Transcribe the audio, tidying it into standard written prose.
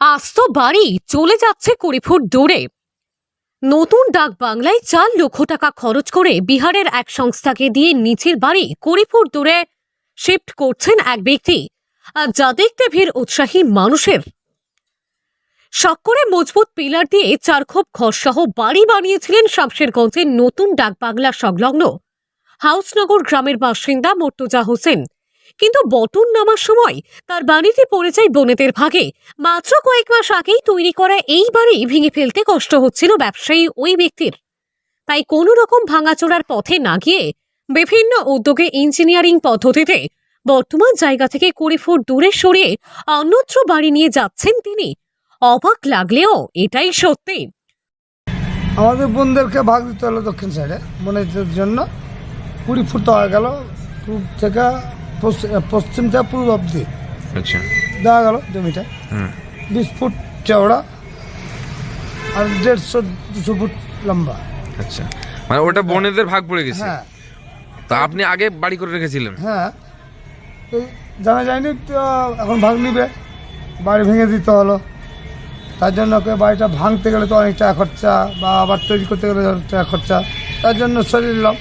আস্ত বাড়ি চলে যাচ্ছে কুড়ি ফুট দূরে। নতুন ডাক বাংলায় 4 লক্ষ টাকা খরচ করে বিহারের এক সংস্থাকে দিয়ে নিচের বাড়ি কুড়ি ফুট দূরে শিফট করছেন এক ব্যক্তি, আর যা দেখতে ভিড় উৎসাহী মানুষের। শখ করে মজবুত পিলার দিয়ে 4 খোপ ঘরসহ বাড়ি বানিয়েছিলেন শামশেরগঞ্জের নতুন ডাক বাংলা সংলগ্ন হাউসনগর গ্রামের বাসিন্দা মর্তুজা হোসেন। কিন্তু বটন নামার সময় তার বাড়িটি পড়ে যায় বনেদের ভাগে। মাত্র কয়েক মাস আগেই তৈরি করা এই বাড়ি ভেঙে ফেলতে কষ্ট হচ্ছিল ব্যবসায়ী ওই ব্যক্তির। তাই কোনো রকম ভাঙাচোরার পথে না গিয়ে বিভিন্ন উদ্যোগে ইঞ্জিনিয়ারিং পদ্ধতিতে বর্তমান জায়গা থেকে 20 ফুট দূরে সরিয়ে অন্যত্র বাড়ি নিয়ে যাচ্ছেন তিনি। অবাক লাগলেও এটাই সত্যি। আমাদের বোনদেরকে ভাগ দিতে হলো দক্ষিণ সাইডে বোনদের জন্য। 20 ফুট হয়ে গেল, পূর্ব থেকে পশ্চিম থেকে পূর্ব অব্দি আচ্ছা দেওয়া গেল জমিটা। 20 ফুট চওড়া আর 150-200 ফুট লম্বা। আচ্ছা, মানে ওটা বোনেদের ভাগ পড়ে গেছে। হ্যাঁ তা আপনি আগে বাড়ি করে রেখেছিলেন? হ্যাঁ, এই জানা যায়নি তো, এখন ভাগ নিবে, বাড়ি ভেঙে দিতে হলো। তার জন্য ওকে বাড়িটা ভাঙতে গেলে তো অনেক টাকা খরচা, বা আবার তৈরি করতে গেলে টাকা খরচা, তার জন্য সরিয়ে নিলাম।